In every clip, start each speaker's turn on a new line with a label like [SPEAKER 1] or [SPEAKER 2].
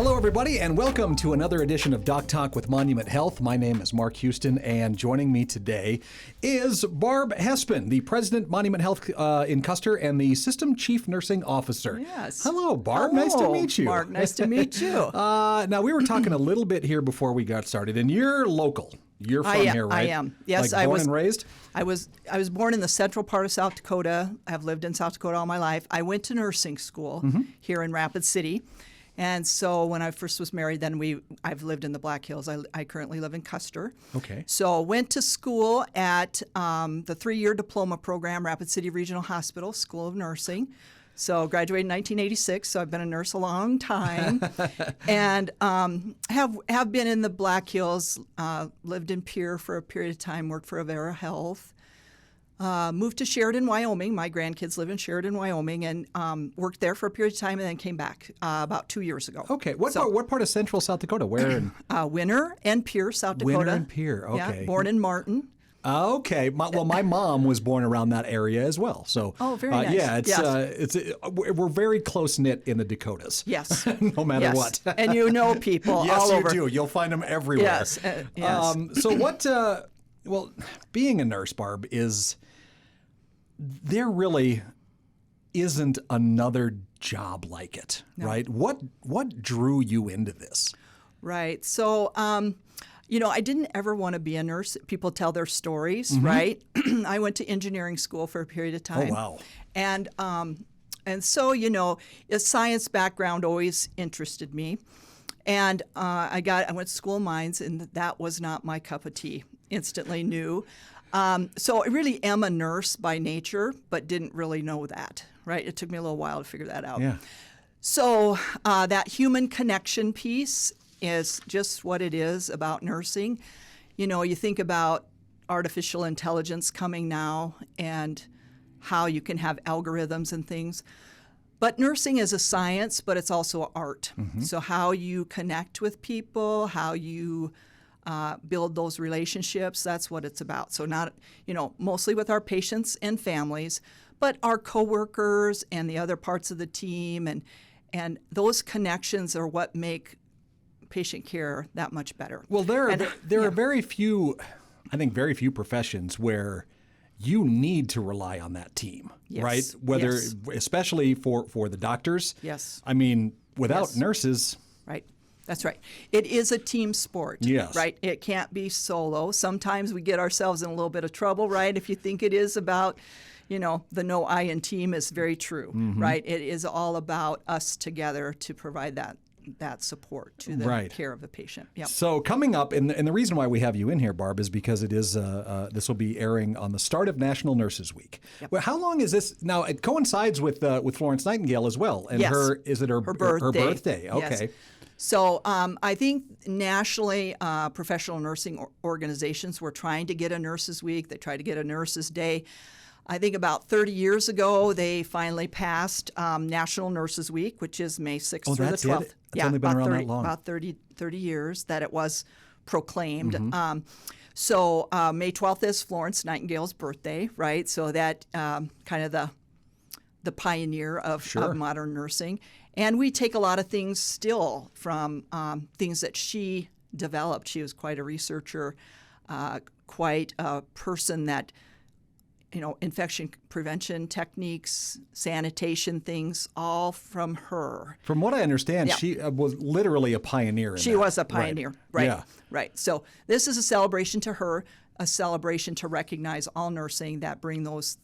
[SPEAKER 1] Hello, everybody, and welcome to another edition of Doc Talk with Monument Health. My name is Mark Houston, and joining me today is Barb Hespen, the President, Monument Health in Custer, and the System Chief Nursing Officer.
[SPEAKER 2] Yes.
[SPEAKER 1] Hello, Barb.
[SPEAKER 2] Hello,
[SPEAKER 1] nice to meet you.
[SPEAKER 2] Mark, nice to meet you.
[SPEAKER 1] Now, we were talking a little bit here before we got started, and you're local. You're from here, right?
[SPEAKER 2] I am. Yes,
[SPEAKER 1] like born and raised?
[SPEAKER 2] I was born in the central part of South Dakota. I've lived in South Dakota all my life. I went to nursing school here in Rapid City. And so when I first was married, then I've lived in the Black Hills. I currently live in Custer.
[SPEAKER 1] Okay.
[SPEAKER 2] So went to school at the 3-year diploma program, Rapid City Regional Hospital, School of Nursing. So graduated in 1986, so I've been a nurse a long time. And have been in the Black Hills, lived in Pierre for a period of time, worked for Avera Health. Moved to Sheridan, Wyoming. My grandkids live in Sheridan, Wyoming, and worked there for a period of time, and then came back about 2 years ago.
[SPEAKER 1] Okay. What part of central South Dakota? Where in?
[SPEAKER 2] Winter and Pierre, South Dakota.
[SPEAKER 1] Winter and Pierre, okay.
[SPEAKER 2] Yeah, born in Martin.
[SPEAKER 1] Okay. My mom was born around that area as well. So,
[SPEAKER 2] very nice.
[SPEAKER 1] Yeah, we're very close knit in the Dakotas.
[SPEAKER 2] Yes.
[SPEAKER 1] No matter what.
[SPEAKER 2] And you know people
[SPEAKER 1] yes,
[SPEAKER 2] all over.
[SPEAKER 1] Yes, you do. You'll find them everywhere.
[SPEAKER 2] Yes. Yes.
[SPEAKER 1] So what? Well, being a nurse, Barb, there really isn't another job like it, right? What drew you into this?
[SPEAKER 2] Right. So, I didn't ever want to be a nurse. People tell their stories, right? I went to engineering school for a period of time.
[SPEAKER 1] Oh, wow.
[SPEAKER 2] And so, a science background always interested me. And I went to school of mines, and that was not my cup of tea. Instantly knew. So I really am a nurse by nature, but didn't really know that, right? It took me a little while to figure that out.
[SPEAKER 1] Yeah.
[SPEAKER 2] So that human connection piece is just what it is about nursing. You think about artificial intelligence coming now and how you can have algorithms and things. But nursing is a science, but it's also an art. So how you connect with people, how you build those relationships, that's what it's about. So not, mostly with our patients and families, but our coworkers and the other parts of the team, and those connections are what make patient care that much better.
[SPEAKER 1] Well, there are very few professions where you need to rely on that team,
[SPEAKER 2] yes.
[SPEAKER 1] right? Especially for the doctors.
[SPEAKER 2] Yes.
[SPEAKER 1] I mean, without nurses.
[SPEAKER 2] Right. That's right. It is a team sport,
[SPEAKER 1] yes.
[SPEAKER 2] right? It can't be solo. Sometimes we get ourselves in a little bit of trouble, right? If you think it is about, the no I in team is very true, right? It is all about us together to provide that support to the care of the patient. Yep.
[SPEAKER 1] So coming up, and the reason why we have you in here, Barb, is because it is this will be airing on the start of National Nurses Week. Yep. Well, how long is this? Now, it coincides with Florence Nightingale as well. And
[SPEAKER 2] yes.
[SPEAKER 1] her birthday?
[SPEAKER 2] Her
[SPEAKER 1] birthday. Okay.
[SPEAKER 2] Yes. So I think nationally, professional nursing organizations were trying to get a Nurses Week. They tried to get a Nurses Day. I think about 30 years ago, they finally passed National Nurses Week, which is May 6th through the 12th.
[SPEAKER 1] It's only been around that long.
[SPEAKER 2] About 30 years that it was proclaimed. So May 12th is Florence Nightingale's birthday, right? So that kind of the pioneer of modern nursing. And we take a lot of things still from things that she developed. She was quite a researcher, quite a person that, infection prevention techniques, sanitation things, all from her.
[SPEAKER 1] From what I understand, she was literally a pioneer.
[SPEAKER 2] She was a pioneer, right?
[SPEAKER 1] Yeah.
[SPEAKER 2] Right. So this is a celebration to her, a celebration to recognize all nursing that bring those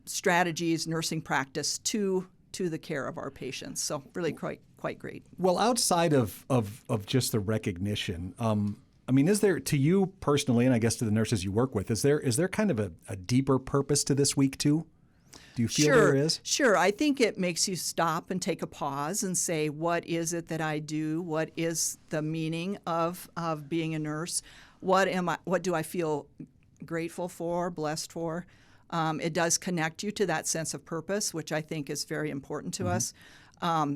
[SPEAKER 2] strategies, nursing practice to the care of our patients. So really quite great.
[SPEAKER 1] Well, outside of just the recognition, I mean, is there, to you personally, and I guess to the nurses you work with, is there kind of a deeper purpose to this week too? Do you feel there is?
[SPEAKER 2] Sure. I think it makes you stop and take a pause and say, what is it that I do? What is the meaning of being a nurse? What do I feel grateful for, blessed for? It does connect you to that sense of purpose, which I think is very important to us.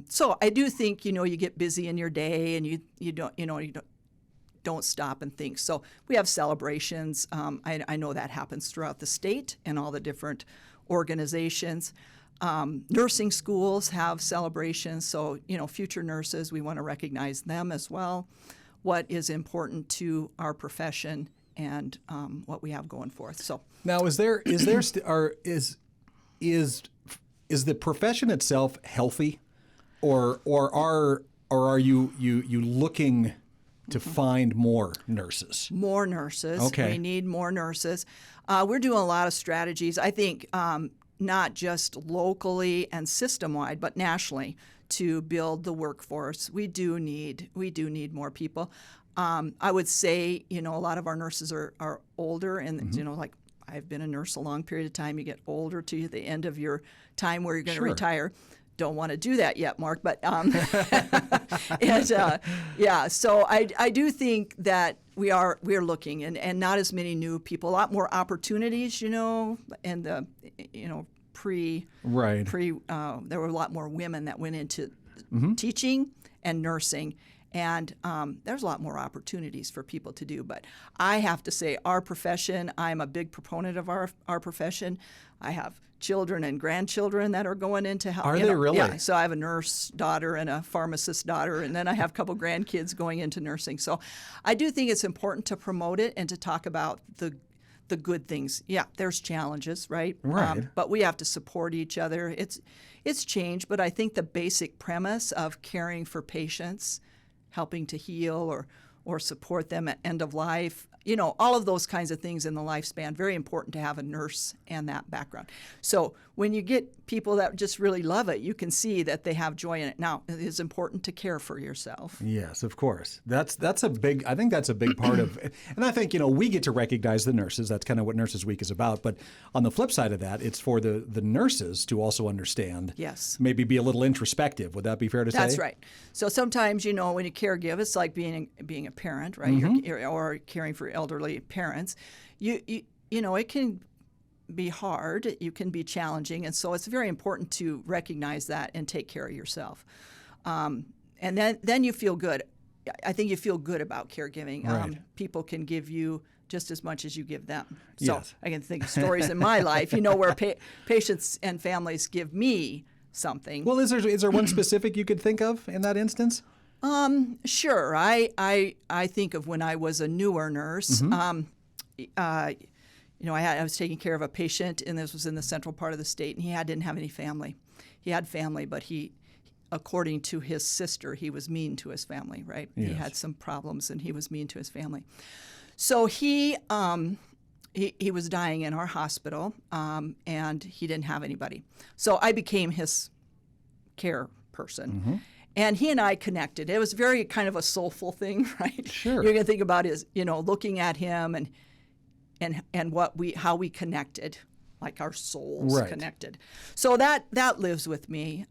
[SPEAKER 2] So I do think, you get busy in your day and you don't stop and think. So we have celebrations. I know that happens throughout the state and all the different organizations. Nursing schools have celebrations, so future nurses, we want to recognize them as well. What is important to our profession and what we have going forth. So
[SPEAKER 1] now, is the profession itself healthy, or are you looking to find more nurses?
[SPEAKER 2] More nurses.
[SPEAKER 1] Okay.
[SPEAKER 2] We need more nurses. We're doing a lot of strategies. I think not just locally and system-wide, but nationally to build the workforce. We do need more people. I would say, a lot of our nurses are older, and like I've been a nurse a long period of time. You get older to the end of your time where you're going to retire. Don't want to do that yet, Mark, but so I do think that we're looking, and not as many new people, a lot more opportunities, and the there were a lot more women that went into teaching and nursing. And there's a lot more opportunities for people to do. But I have to say, our profession, I'm a big proponent of our profession. I have children and grandchildren that are going into health.
[SPEAKER 1] Are they really?
[SPEAKER 2] Yeah. So I have a nurse daughter and a pharmacist daughter, and then I have a couple grandkids going into nursing. So I do think it's important to promote it and to talk about the good things. Yeah, there's challenges, right?
[SPEAKER 1] Right.
[SPEAKER 2] But we have to support each other. It's changed, but I think the basic premise of caring for patients, helping to heal or support them at end of life, all of those kinds of things in the lifespan, very important to have a nurse and that background. So when you get people that just really love it, you can see that they have joy in it. Now, it is important to care for yourself.
[SPEAKER 1] Yes, of course. I think that's a big part of, and I think, we get to recognize the nurses. That's kind of what Nurses Week is about. But on the flip side of that, it's for the nurses to also understand.
[SPEAKER 2] Yes.
[SPEAKER 1] Maybe be a little introspective. Would that be fair to say?
[SPEAKER 2] That's right. So sometimes, when you caregive, it's like being a parent, right? Or caring for elderly parents. It can be hard. You can be challenging, and so it's very important to recognize that and take care of yourself. And then you feel good. I think you feel good about caregiving.
[SPEAKER 1] Right.
[SPEAKER 2] People can give you just as much as you give them. So
[SPEAKER 1] Yes.
[SPEAKER 2] I can think of stories in my life, where patients and families give me something.
[SPEAKER 1] Well, is there one specific you could think of in that instance?
[SPEAKER 2] Sure. I think of when I was a newer nurse. I was taking care of a patient, and this was in the central part of the state, and he didn't have any family. He had family, but according to his sister, he was mean to his family, right?
[SPEAKER 1] Yes.
[SPEAKER 2] He had some problems, and he was mean to his family. So he was dying in our hospital, and he didn't have anybody. So I became his care person. And he and I connected. It was very kind of a soulful thing, right?
[SPEAKER 1] Sure.
[SPEAKER 2] You're going to think about is, looking at him and how we connected, like our souls connected. So that lives with me.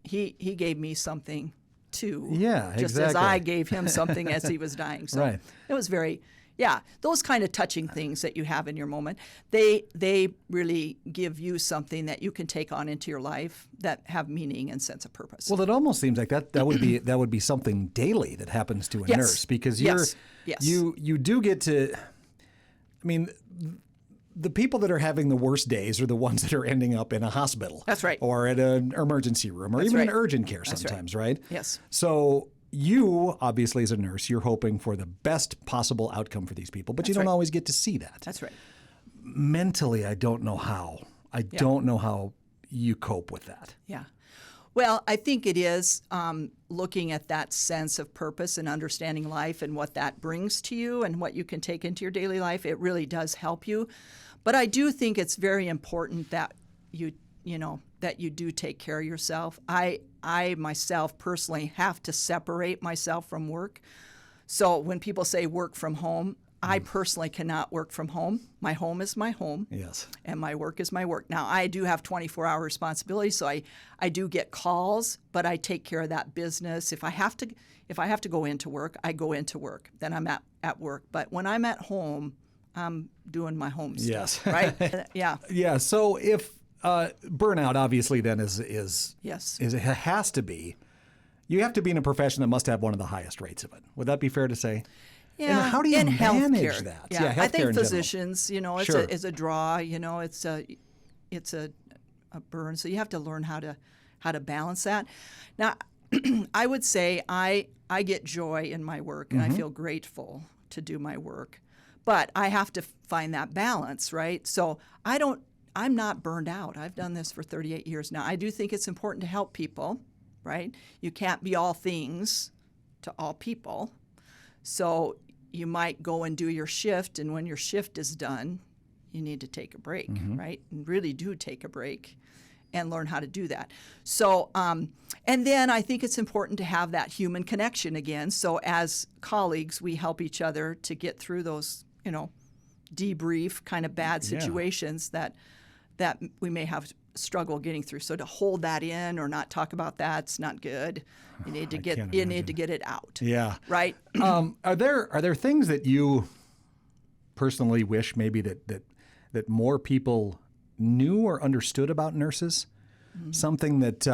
[SPEAKER 2] He gave me something too.
[SPEAKER 1] Yeah,
[SPEAKER 2] just
[SPEAKER 1] exactly.
[SPEAKER 2] as I gave him something as he was dying. So
[SPEAKER 1] Right.
[SPEAKER 2] It was very. Yeah, those kind of touching things that you have in your moment, they really give you something that you can take on into your life that have meaning and sense of purpose.
[SPEAKER 1] Well, it almost seems like that would be something daily that happens to a nurse, because you do get to. I mean, the people that are having the worst days are the ones that are ending up in a hospital.
[SPEAKER 2] That's right.
[SPEAKER 1] Or at an emergency room, or
[SPEAKER 2] That's
[SPEAKER 1] even
[SPEAKER 2] right.
[SPEAKER 1] in urgent care
[SPEAKER 2] That's
[SPEAKER 1] sometimes, right?
[SPEAKER 2] Yes.
[SPEAKER 1] So you, obviously, as a nurse, you're hoping for the best possible outcome for these people, but you don't always get to see that.
[SPEAKER 2] That's right.
[SPEAKER 1] Mentally, I don't know how. I don't know how you cope with that.
[SPEAKER 2] Yeah. Well, I think it is looking at that sense of purpose and understanding life and what that brings to you and what you can take into your daily life. It really does help you. But I do think it's very important that you do take care of yourself. I myself personally have to separate myself from work. So when people say work from home, I personally cannot work from home. My home is my home.
[SPEAKER 1] Yes.
[SPEAKER 2] And my work is my work. Now, I do have 24-hour responsibility, so I do get calls, but I take care of that business. If I have to go into work, I go into work. Then I'm at work. But when I'm at home, I'm doing my home stuff.
[SPEAKER 1] Yes.
[SPEAKER 2] Right? Yeah.
[SPEAKER 1] Yeah. So if burnout, obviously, then is it has to be. You have to be in a profession that must have one of the highest rates of it. Would that be fair to say?
[SPEAKER 2] Yeah,
[SPEAKER 1] and how do you manage
[SPEAKER 2] healthcare.
[SPEAKER 1] that?
[SPEAKER 2] Yeah,
[SPEAKER 1] healthcare
[SPEAKER 2] I think
[SPEAKER 1] in
[SPEAKER 2] physicians,
[SPEAKER 1] general.
[SPEAKER 2] it's
[SPEAKER 1] Sure.
[SPEAKER 2] a draw. It's a a burn. So you have to learn how to balance that. Now, I would say I get joy in my work, and I feel grateful to do my work, but I have to find that balance, right? So I'm not burned out. I've done this for 38 years now. I do think it's important to help people, right? You can't be all things to all people. So you might go and do your shift, and when your shift is done, you need to take a break, right? And really do take a break and learn how to do that. So, and then I think it's important to have that human connection again. So as colleagues, we help each other to get through those, debrief kind of bad situations that we may have struggle getting through. So to hold that in or not talk about that's not good. You need to get it out.
[SPEAKER 1] Yeah.
[SPEAKER 2] Right.
[SPEAKER 1] Are there things that you personally wish maybe that more people knew or understood about nurses? Something that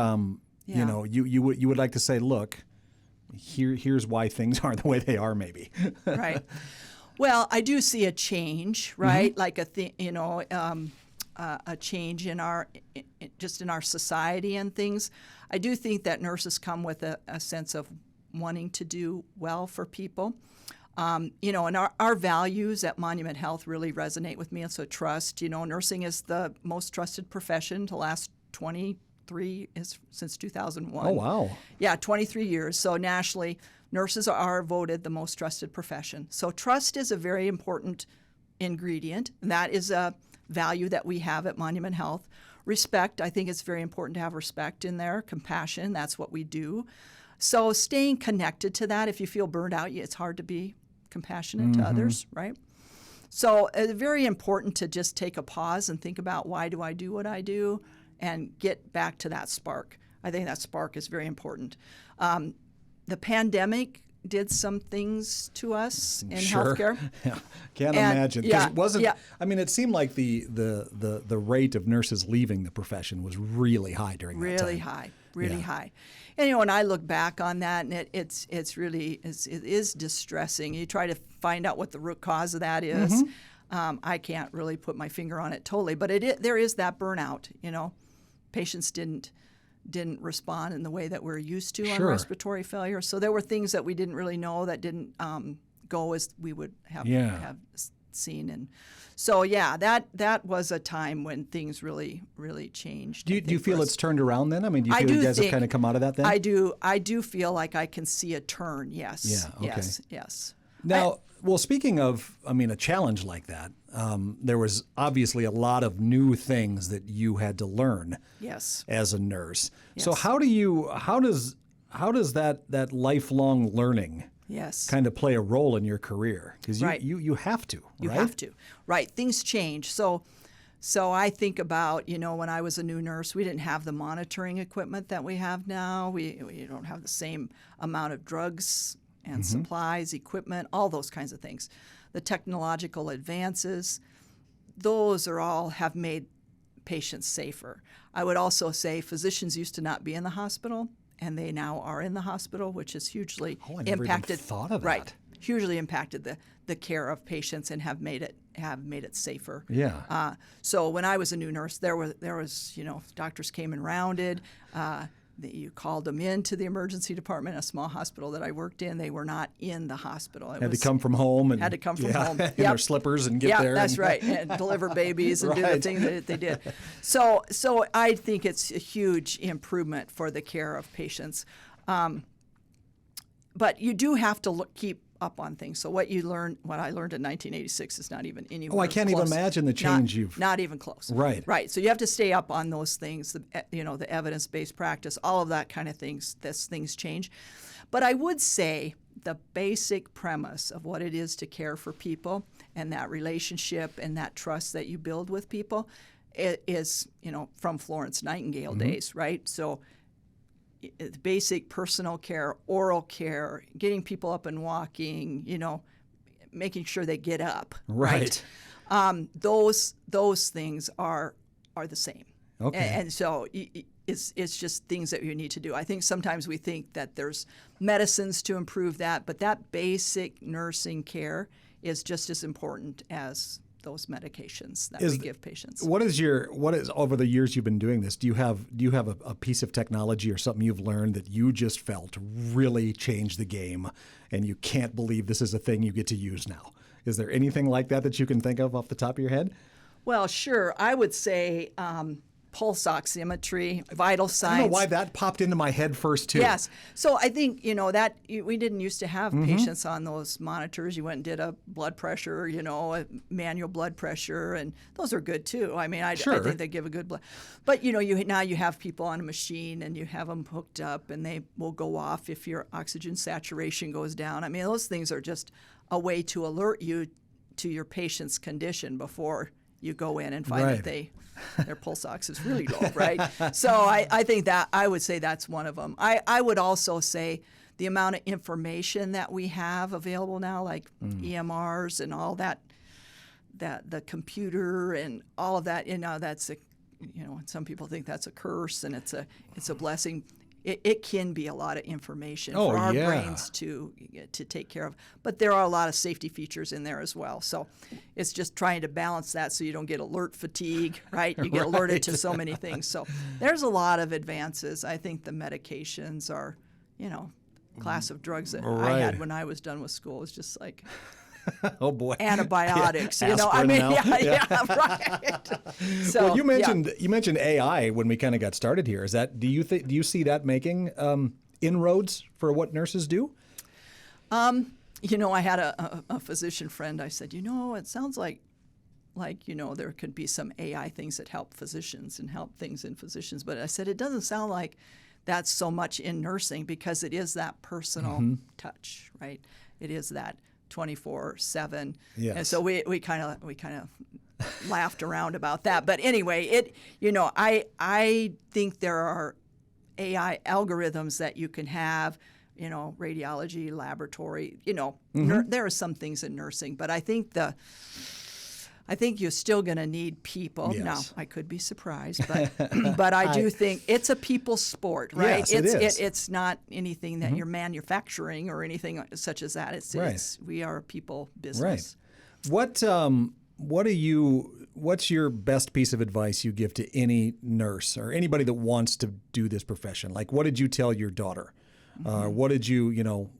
[SPEAKER 1] you would like to say, look, here's why things are the way they are, maybe.
[SPEAKER 2] Right. Well, I do see a change, right? Like a change in our society and things. I do think that nurses come with a sense of wanting to do well for people. And our values at Monument Health really resonate with me. And so trust, nursing is the most trusted profession to last 23 since 2001.
[SPEAKER 1] Oh, wow.
[SPEAKER 2] Yeah, 23 years. So nationally, nurses are voted the most trusted profession. So trust is a very important ingredient. And that is a value that we have at Monument Health. Respect, I think it's very important to have respect in there. Compassion, that's what we do. So staying connected to that, if you feel burned out, it's hard to be compassionate to others, right? So it's very important to just take a pause and think about, why do I do what I do, and get back to that spark. I think that spark is very important. The pandemic did some things to us in healthcare.
[SPEAKER 1] Yeah, can't imagine.
[SPEAKER 2] Yeah,
[SPEAKER 1] it wasn't. I mean, it seemed like the rate of nurses leaving the profession was really high during that time.
[SPEAKER 2] Really high. And when I look back on that, and it is distressing. You try to find out what the root cause of that is. I can't really put my finger on it totally, but there is that burnout. Patients didn't respond in the way that we're used to on respiratory failure. So there were things that we didn't really know that didn't go as we would have seen. And so, that was a time when things really, really changed.
[SPEAKER 1] Do you feel it's turned around then? I mean, do you feel you guys have kind of come out of that then?
[SPEAKER 2] I do feel like I can see a turn, yes.
[SPEAKER 1] Yeah, okay.
[SPEAKER 2] Yes.
[SPEAKER 1] Now, speaking of, a challenge like that, there was obviously a lot of new things that you had to learn as a nurse.
[SPEAKER 2] Yes.
[SPEAKER 1] So how does that lifelong learning kind of play a role in your career? Because you have to, right?
[SPEAKER 2] You have to. Right. Things change. So I think about, when I was a new nurse, we didn't have the monitoring equipment that we have now. We don't have the same amount of drugs and supplies, equipment, all those kinds of things. The technological advances, those have made patients safer. I would also say physicians used to not be in the hospital, and they now are in the hospital, which has hugely impacted.
[SPEAKER 1] Thought of that.
[SPEAKER 2] Right, hugely impacted the care of patients and have made it safer.
[SPEAKER 1] Yeah.
[SPEAKER 2] So when I was a new nurse, there was doctors came and rounded. You called them into the emergency department, a small hospital that I worked in. They were not in the hospital.
[SPEAKER 1] Had to come from home.
[SPEAKER 2] Had to come from home.
[SPEAKER 1] In their slippers and get there.
[SPEAKER 2] Yeah, that's right. And deliver babies and do the thing that they did. So I think it's a huge improvement for the care of patients. But you do have to keep up on things. So what I learned in 1986 is not even anywhere.
[SPEAKER 1] Oh, I can't
[SPEAKER 2] close.
[SPEAKER 1] even imagine the change
[SPEAKER 2] not even close.
[SPEAKER 1] Right.
[SPEAKER 2] So you have to stay up on those things. The evidence-based practice, all of that kind of things. Things change, but I would say the basic premise of what it is to care for people and that relationship and that trust that you build with people is from Florence Nightingale days, right? So basic personal care, oral care, getting people up and walking, making sure they get up.
[SPEAKER 1] Right.
[SPEAKER 2] Those things are the same.
[SPEAKER 1] Okay.
[SPEAKER 2] And so it's just things that you need to do. I think sometimes we think that there's medicines to improve that, but that basic nursing care is just as important as those medications that we give patients.
[SPEAKER 1] What is over the years you've been doing this? Do you have a piece of technology or something you've learned that you just felt really changed the game, and you can't believe this is a thing you get to use now? Is there anything like that you can think of off the top of your head?
[SPEAKER 2] Well, sure. I would say pulse oximetry, vital signs.
[SPEAKER 1] I don't know why that popped into my head first, too.
[SPEAKER 2] Yes. So I think, that we didn't used to have patients on those monitors. You went and did a blood pressure, a manual blood pressure, and those are good, too. I mean, I think they give a good blood. But, now you have people on a machine, and you have them hooked up, and they will go off if your oxygen saturation goes down. I mean, those things are just a way to alert you to your patient's condition before you go in and find that their pulse ox is really low, right? So I think that I would say that's one of them. I would also say the amount of information that we have available now, like EMRs and all that the computer and all of that, that's some people think that's a curse and it's a blessing. It can be a lot of information for our brains to take care of. But there are a lot of safety features in there as well. So it's just trying to balance that so you don't get alert fatigue, right? You get alerted to so many things. So there's a lot of advances. I think the medications are, class of drugs that I had when I was done with school. It's just like...
[SPEAKER 1] Oh boy!
[SPEAKER 2] Antibiotics,
[SPEAKER 1] right.
[SPEAKER 2] So
[SPEAKER 1] well, you mentioned AI when we kind of got started here. Do you see that making inroads for what nurses do?
[SPEAKER 2] I had a physician friend. I said, it sounds like there could be some AI things that help physicians and help things in physicians. But I said it doesn't sound like that's so much in nursing because it is that personal touch, right? It is that 24/7.
[SPEAKER 1] Yes.
[SPEAKER 2] And so we kind of laughed around about that. But anyway, I think there are AI algorithms that you can have, radiology, laboratory, there are some things in nursing, but I think you're still going to need people.
[SPEAKER 1] Yes.
[SPEAKER 2] Now, I could be surprised, but I do think it's a people sport, right?
[SPEAKER 1] Yes, it is.
[SPEAKER 2] It's not anything that you're manufacturing or anything such as that. We are a people business.
[SPEAKER 1] Right. What's your best piece of advice you give to any nurse or anybody that wants to do this profession? Like, what did you tell your daughter? What did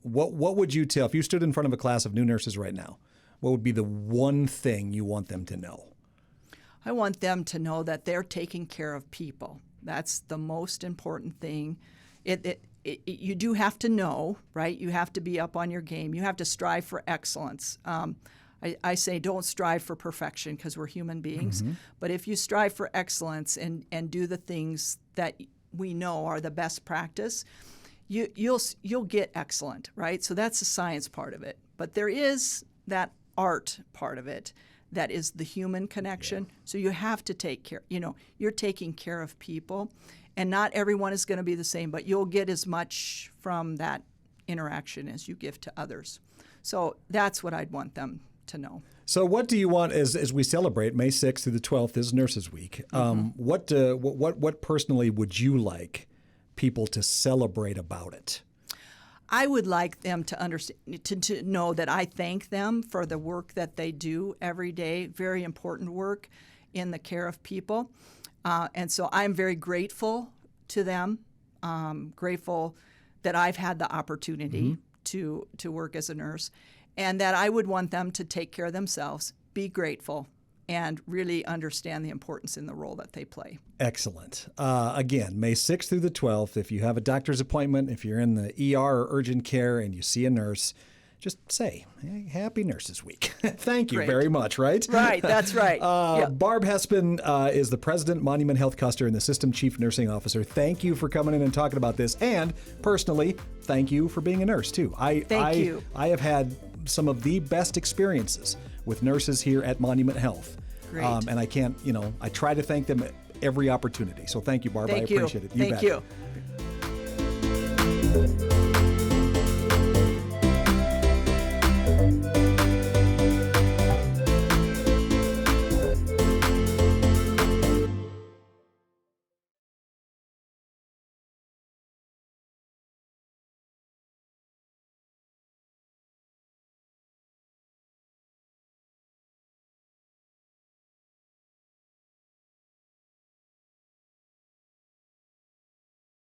[SPEAKER 1] what would you tell if you stood in front of a class of new nurses right now? What would be the one thing you want them to know?
[SPEAKER 2] I want them to know that they're taking care of people. That's the most important thing. You do have to know, right? You have to be up on your game. You have to strive for excellence. I say don't strive for perfection because we're human beings. But if you strive for excellence and do the things that we know are the best practice, you'll get excellent, right? So that's the science part of it. But there is that art part of it that is the human connection. So you have to take care, you're taking care of people, and not everyone is going to be the same, but you'll get as much from that interaction as you give to others. So that's what I'd want them to know.
[SPEAKER 1] So what do you want as we celebrate May 6th through the 12th is Nurses Week? What personally would you like people to celebrate about it?
[SPEAKER 2] I would like them to understand, to know that I thank them for the work that they do every day, very important work in the care of people. And so I'm very grateful to them, grateful that I've had the opportunity to work as a nurse, and that I would want them to take care of themselves, be grateful, and really understand the importance in the role that they play.
[SPEAKER 1] Excellent. Again, May 6th through the 12th, if you have a doctor's appointment, if you're in the ER or urgent care and you see a nurse, just say, hey, Happy Nurses Week. Thank you very much, right?
[SPEAKER 2] Right, that's right.
[SPEAKER 1] Barb Hespen is the president, Monument Health Custer, and the system chief nursing officer. Thank you for coming in and talking about this. And personally, thank you for being a nurse, too.
[SPEAKER 2] Thank you.
[SPEAKER 1] I have had some of the best experiences with nurses here at Monument Health.
[SPEAKER 2] Great.
[SPEAKER 1] And I can't, I try to thank them at every opportunity. So thank you, Barb.
[SPEAKER 2] Thank you.
[SPEAKER 1] I appreciate it.
[SPEAKER 2] Thank
[SPEAKER 1] bet.
[SPEAKER 2] you.